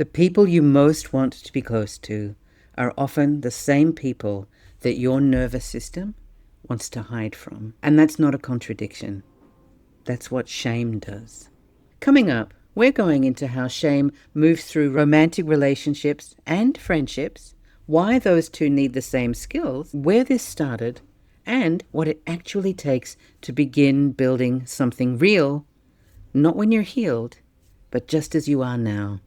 The people you most want to be close to are often the same people that your nervous system wants to hide from. And that's not a contradiction. That's what shame does. Coming up, we're going into how shame moves through romantic relationships and friendships, why those two need the same skills, where this started, and what it actually takes to begin building something real, not when you're healed, but just as you are now.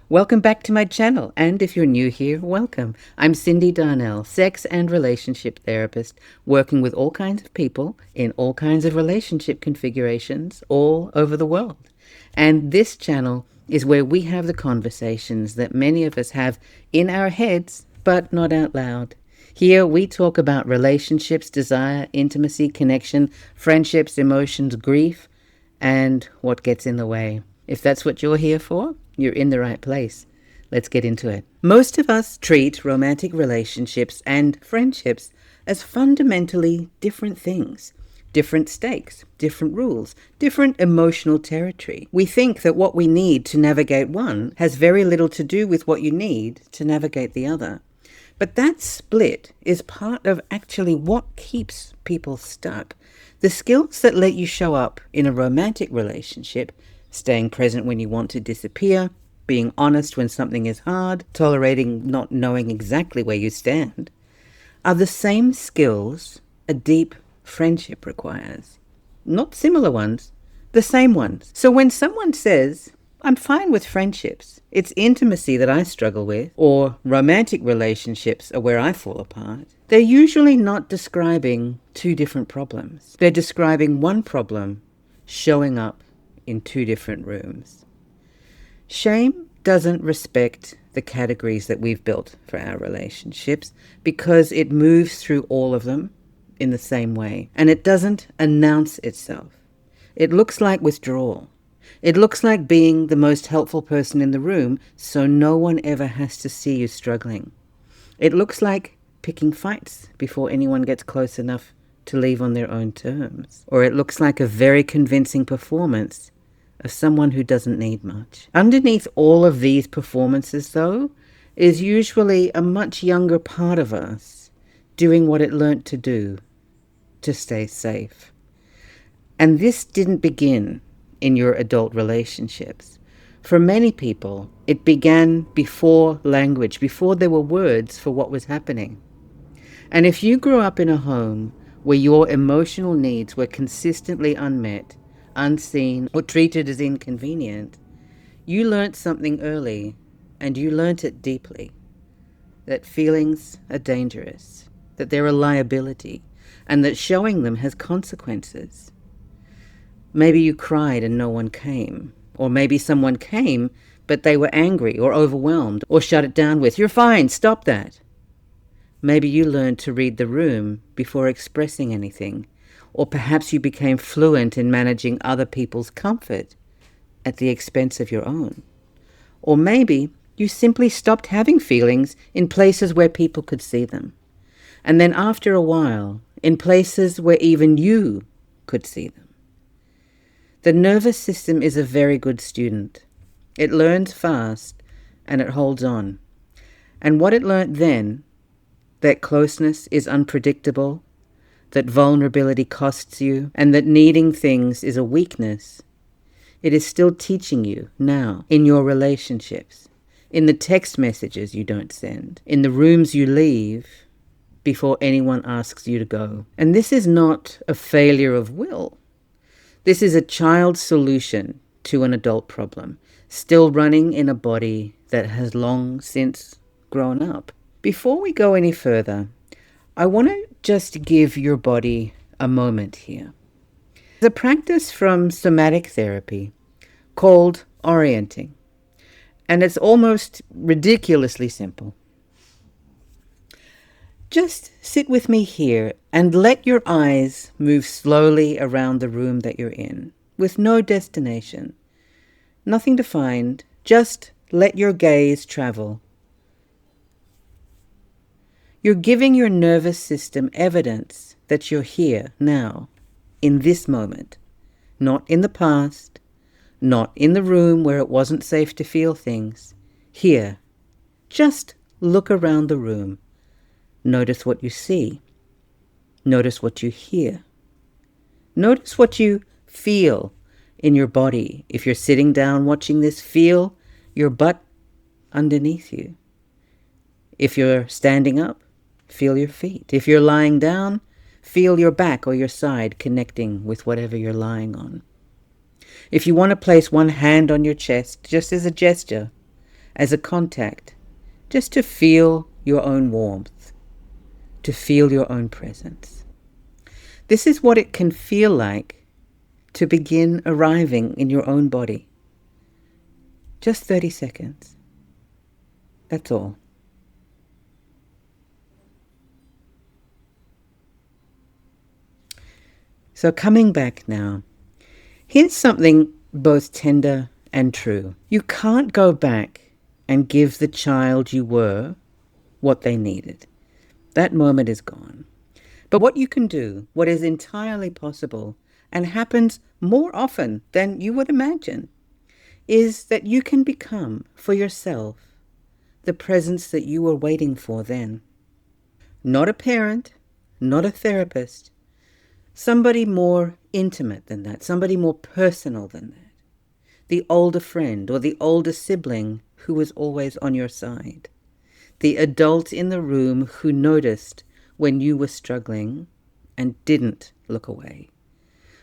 Welcome back to my channel, and if you're new here, welcome. I'm Cindy Darnell, sex and relationship therapist, working with all kinds of people in all kinds of relationship configurations all over the world. And this channel is where we have the conversations that many of us have in our heads, but not out loud. Here we talk about relationships, desire, intimacy, connection, friendships, emotions, grief, and what gets in the way. If that's what you're here for, you're in the right place. Let's get into it. Most of us treat romantic relationships and friendships as fundamentally different things. Different stakes, different rules, different emotional territory. We think that what we need to navigate one has very little to do with what you need to navigate the other. But that split is part of actually what keeps people stuck. The skills that let you show up in a romantic relationship, staying present when you want to disappear, being honest when something is hard, tolerating not knowing exactly where you stand, are the same skills a deep friendship requires. Not similar ones, the same ones. So when someone says, I'm fine with friendships, it's intimacy that I struggle with, or romantic relationships are where I fall apart, they're usually not describing two different problems. They're describing one problem showing up in two different rooms. Shame doesn't respect the categories that we've built for our relationships because it moves through all of them in the same way. And it doesn't announce itself. It looks like withdrawal. It looks like being the most helpful person in the room so no one ever has to see you struggling. It looks like picking fights before anyone gets close enough to leave on their own terms. Or it looks like a very convincing performance of someone who doesn't need much. Underneath all of these performances, though, is usually a much younger part of us doing what it learnt to do to stay safe. And this didn't begin in your adult relationships. For many people, it began before language, before there were words for what was happening. And if you grew up in a home where your emotional needs were consistently unmet, unseen, or treated as inconvenient, you learnt something early, and you learnt it deeply, that feelings are dangerous, that they're a liability, and that showing them has consequences. Maybe you cried and no one came, or maybe someone came, but they were angry or overwhelmed, or shut it down with, "You're fine, stop that." Maybe you learned to read the room before expressing anything, or perhaps you became fluent in managing other people's comfort at the expense of your own. Or maybe you simply stopped having feelings in places where people could see them. And then after a while, in places where even you could see them. The nervous system is a very good student. It learns fast and it holds on. And what it learned then, that closeness is unpredictable, that vulnerability costs you, and that needing things is a weakness, it is still teaching you now in your relationships, in the text messages you don't send, in the rooms you leave before anyone asks you to go. And this is not a failure of will. This is a child's solution to an adult problem, still running in a body that has long since grown up. Before we go any further, I want to just give your body a moment here. There's a practice from somatic therapy called orienting, and it's almost ridiculously simple. Just sit with me here and let your eyes move slowly around the room that you're in, with no destination. Nothing to find, just let your gaze travel. You're giving your nervous system evidence that you're here now, in this moment, not in the past, not in the room where it wasn't safe to feel things, Here, just look around the room. Notice what you see. Notice what you hear. Notice what you feel in your body. If you're sitting down watching this, feel your butt underneath you. If you're standing up, feel your feet. If you're lying down, feel your back or your side connecting with whatever you're lying on. If you want to place one hand on your chest, just as a gesture, as a contact, just to feel your own warmth, to feel your own presence. This is what it can feel like to begin arriving in your own body. Just 30 seconds. That's all. So coming back now, here's something both tender and true. You can't go back and give the child you were what they needed. That moment is gone. But what you can do, what is entirely possible and happens more often than you would imagine, is that you can become for yourself the presence that you were waiting for then. Not a parent, not a therapist, somebody more intimate than that, somebody more personal than that. The older friend or the older sibling who was always on your side. The adult in the room who noticed when you were struggling and didn't look away.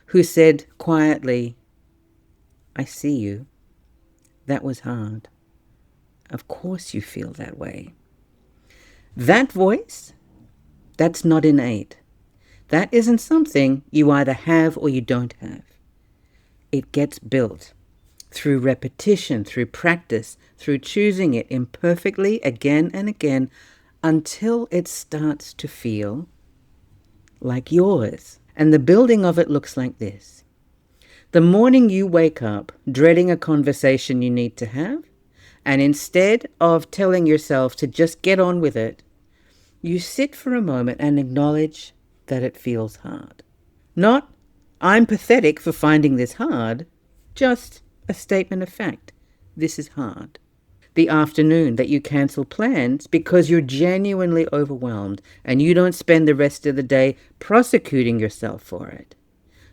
Who said quietly, "I see you. That was hard. Of course you feel that way." That voice, that's not innate. That isn't something you either have or you don't have. It gets built through repetition, through practice, through choosing it imperfectly again and again until it starts to feel like yours. And the building of it looks like this. The morning you wake up dreading a conversation you need to have, and instead of telling yourself to just get on with it, you sit for a moment and acknowledge that it feels hard. Not, "I'm pathetic for finding this hard," just a statement of fact. This is hard. The afternoon that you cancel plans because you're genuinely overwhelmed and you don't spend the rest of the day prosecuting yourself for it.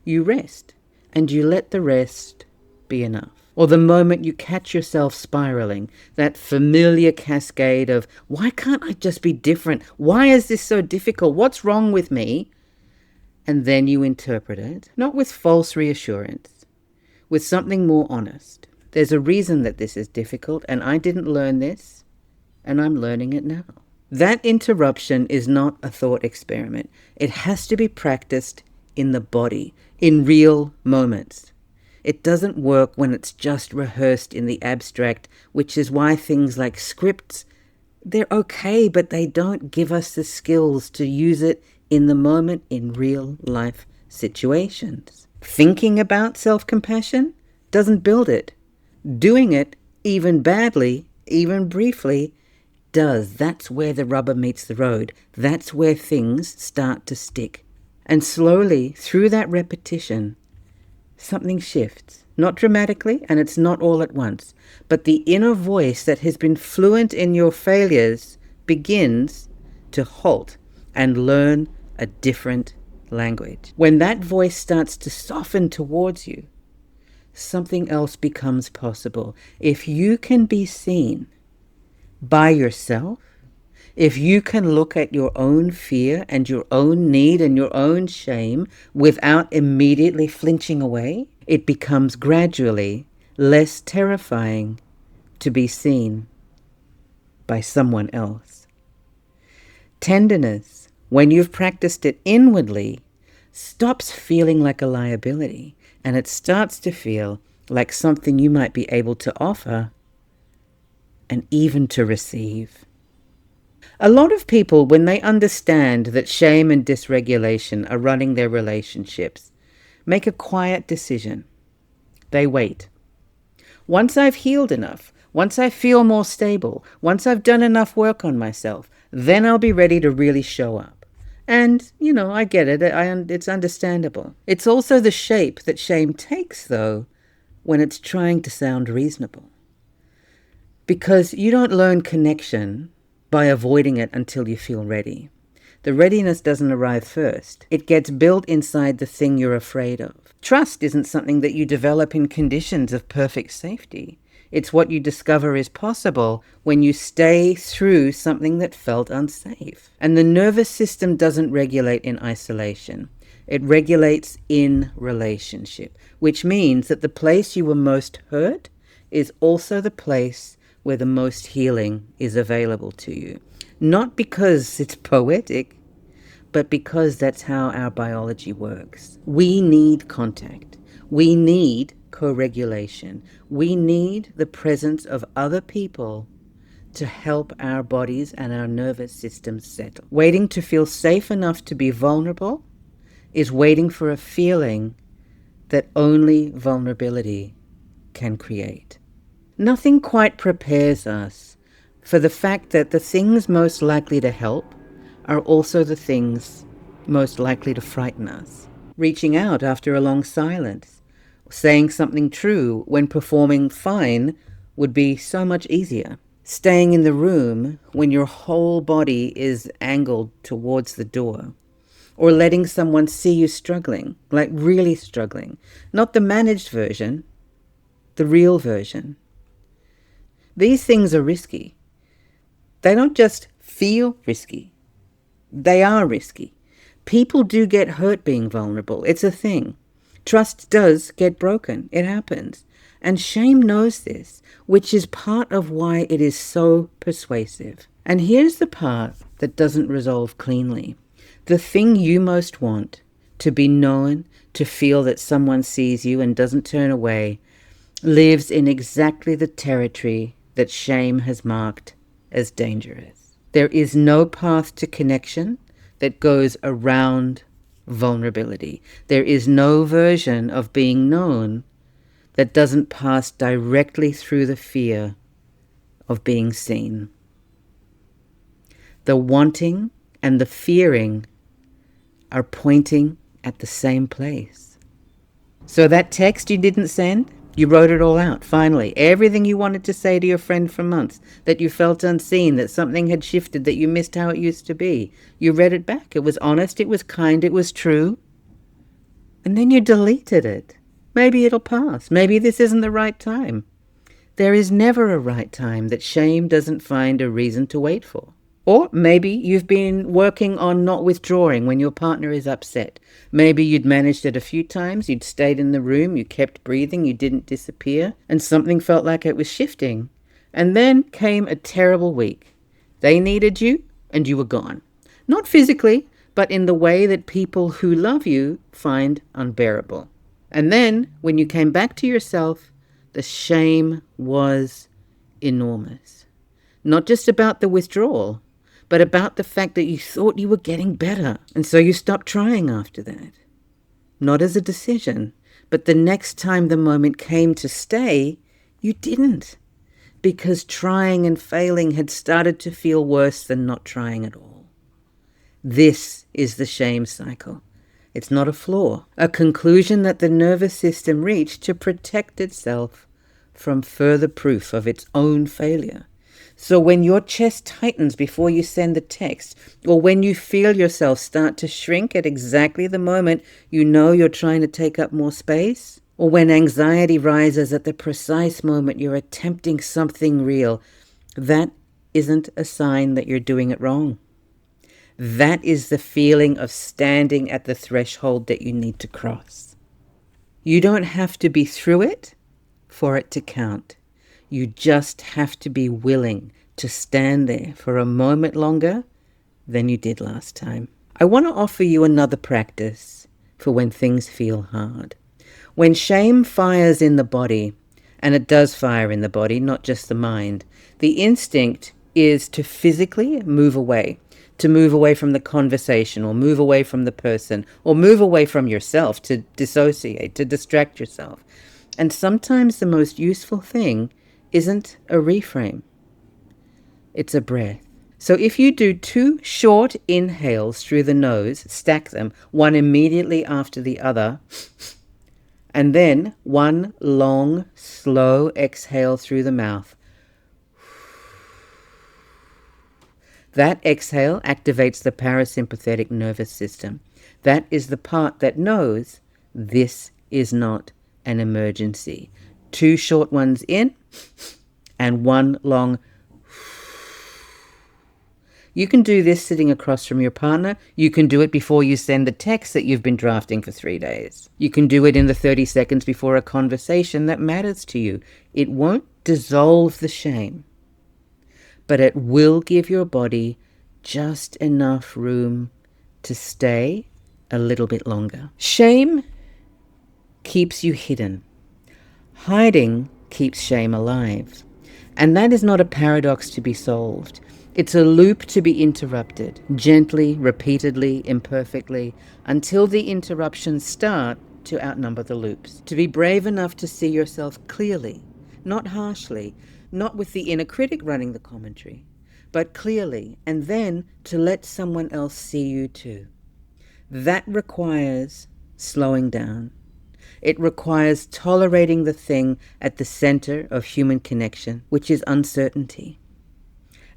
You rest and you let the rest be enough. Or the moment you catch yourself spiraling, that familiar cascade of, "Why can't I just be different? Why is this so difficult? What's wrong with me?" And then you interpret it, not with false reassurance, with something more honest. There's a reason that this is difficult, and I didn't learn this, and I'm learning it now. That interruption is not a thought experiment. It has to be practiced in the body, in real moments. It doesn't work when it's just rehearsed in the abstract, which is why things like scripts, they're okay, but they don't give us the skills to use it in the moment in real life situations. Thinking about self-compassion doesn't build it. Doing it, even badly, even briefly, does. That's where the rubber meets the road. That's where things start to stick. And slowly, through that repetition, something shifts. Not dramatically, and it's not all at once. But the inner voice that has been fluent in your failures begins to halt and learn a different language. When that voice starts to soften towards you, something else becomes possible. If you can be seen by yourself, if you can look at your own fear and your own need and your own shame without immediately flinching away, it becomes gradually less terrifying to be seen by someone else. Tenderness, when you've practiced it inwardly, stops feeling like a liability, and it starts to feel like something you might be able to offer and even to receive. A lot of people, when they understand that shame and dysregulation are running their relationships, make a quiet decision. They wait. Once I've healed enough, once I feel more stable, once I've done enough work on myself, then I'll be ready to really show up. And, I get it. It's understandable. It's also the shape that shame takes, though, when it's trying to sound reasonable. Because you don't learn connection by avoiding it until you feel ready. The readiness doesn't arrive first. It gets built inside the thing you're afraid of. Trust isn't something that you develop in conditions of perfect safety. It's what you discover is possible when you stay through something that felt unsafe. And the nervous system doesn't regulate in isolation. It regulates in relationship, which means that the place you were most hurt is also the place where the most healing is available to you. Not because it's poetic, but because that's how our biology works. We need contact. We need co-regulation. We need the presence of other people to help our bodies and our nervous systems settle. Waiting to feel safe enough to be vulnerable is waiting for a feeling that only vulnerability can create. Nothing quite prepares us for the fact that the things most likely to help are also the things most likely to frighten us. Reaching out after a long silence, saying something true when performing fine would be so much easier. Staying in the room when your whole body is angled towards the door. Or letting someone see you struggling, like really struggling. Not the managed version, the real version. These things are risky. They don't just feel risky. They are risky. People do get hurt being vulnerable. It's a thing. Trust does get broken. It happens. And shame knows this, which is part of why it is so persuasive. And here's the part that doesn't resolve cleanly. The thing you most want, to be known, to feel that someone sees you and doesn't turn away, lives in exactly the territory that shame has marked as dangerous. There is no path to connection that goes around vulnerability. There is no version of being known that doesn't pass directly through the fear of being seen. The wanting and the fearing are pointing at the same place. So that text you didn't send, you wrote it all out, finally. Everything you wanted to say to your friend for months, that you felt unseen, that something had shifted, that you missed how it used to be. You read it back. It was honest, it was kind, it was true. And then you deleted it. Maybe it'll pass. Maybe this isn't the right time. There is never a right time that shame doesn't find a reason to wait for. Or maybe you've been working on not withdrawing when your partner is upset. Maybe you'd managed it a few times, you'd stayed in the room, you kept breathing, you didn't disappear, and something felt like it was shifting. And then came a terrible week. They needed you, and you were gone. Not physically, but in the way that people who love you find unbearable. And then, when you came back to yourself, the shame was enormous. Not just about the withdrawal, but about the fact that you thought you were getting better. And so you stopped trying after that. Not as a decision, but the next time the moment came to stay, you didn't. Because trying and failing had started to feel worse than not trying at all. This is the shame cycle. It's not a flaw, a conclusion that the nervous system reached to protect itself from further proof of its own failure. So when your chest tightens before you send the text, or when you feel yourself start to shrink at exactly the moment you know you're trying to take up more space, or when anxiety rises at the precise moment you're attempting something real, that isn't a sign that you're doing it wrong. That is the feeling of standing at the threshold that you need to cross. You don't have to be through it for it to count. You just have to be willing to stand there for a moment longer than you did last time. I want to offer you another practice for when things feel hard. When shame fires in the body, and it does fire in the body, not just the mind, the instinct is to physically move away from the conversation, or move away from the person, or move away from yourself, to dissociate, to distract yourself. And sometimes the most useful thing isn't a reframe. It's a breath. So if you do 2 short inhales through the nose, stack them, one immediately after the other, and then one long, slow exhale through the mouth, That exhale activates the parasympathetic nervous system. That is the part that knows this is not an emergency. 2 short ones in and 1 long. You can do this sitting across from your partner. You can do it before you send the text that you've been drafting for 3 days. You can do it in the 30 seconds before a conversation that matters to you. It won't dissolve the shame, but it will give your body just enough room to stay a little bit longer. Shame keeps you hidden. Hiding keeps shame alive. And that is not a paradox to be solved. It's a loop to be interrupted, gently, repeatedly, imperfectly, until the interruptions start to outnumber the loops. To be brave enough to see yourself clearly, not harshly, not with the inner critic running the commentary, but clearly, and then to let someone else see you too. That requires slowing down. It requires tolerating the thing at the center of human connection, which is uncertainty.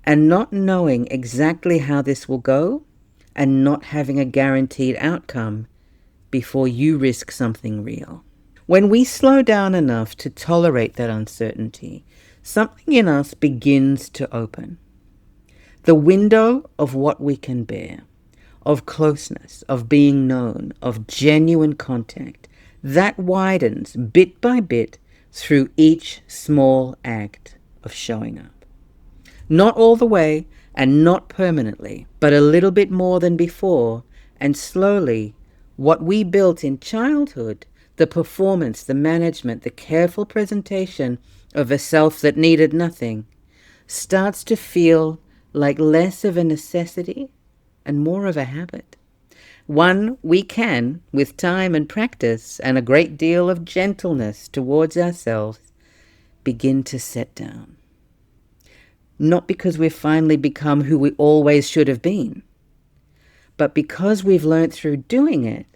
And not knowing exactly how this will go, and not having a guaranteed outcome before you risk something real. When we slow down enough to tolerate that uncertainty, something in us begins to open. The window of what we can bear, of closeness, of being known, of genuine contact, that widens bit by bit through each small act of showing up. Not all the way and not permanently, but a little bit more than before, and slowly what we built in childhood, the performance, the management, the careful presentation of a self that needed nothing, starts to feel like less of a necessity and more of a habit. One we can, with time and practice and a great deal of gentleness towards ourselves, begin to set down. Not because we've finally become who we always should have been, but because we've learnt through doing it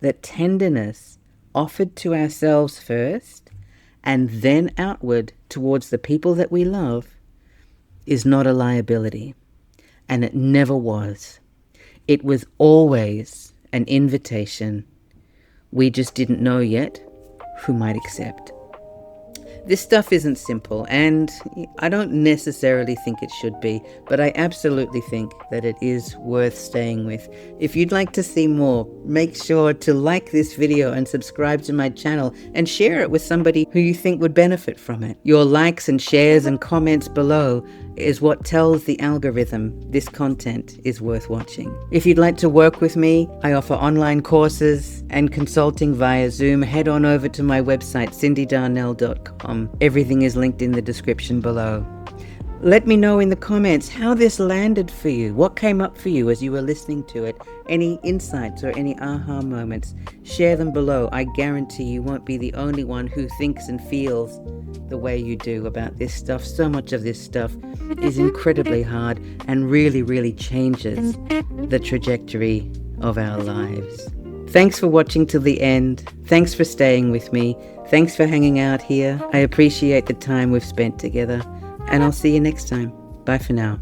that tenderness offered to ourselves first and then outward towards the people that we love is not a liability, and it never was. It was always an invitation we just didn't know yet who might accept. This stuff isn't simple, and I don't necessarily think it should be, but I absolutely think that it is worth staying with. If you'd like to see more, make sure to like this video and subscribe to my channel and share it with somebody who you think would benefit from it. Your likes and shares and comments below is what tells the algorithm this content is worth watching. If you'd like to work with me, I offer online courses and consulting via Zoom. Head on over to my website, cindydarnell.com. Everything is linked in the description below. Let me know in the comments how this landed for you. What came up for you as you were listening to it? Any insights or any aha moments? Share them below. I guarantee you won't be the only one who thinks and feels the way you do about this stuff. So much of this stuff is incredibly hard and really, really changes the trajectory of our lives. Thanks for watching till the end. Thanks for staying with me. Thanks for hanging out here. I appreciate the time we've spent together. And I'll see you next time. Bye for now.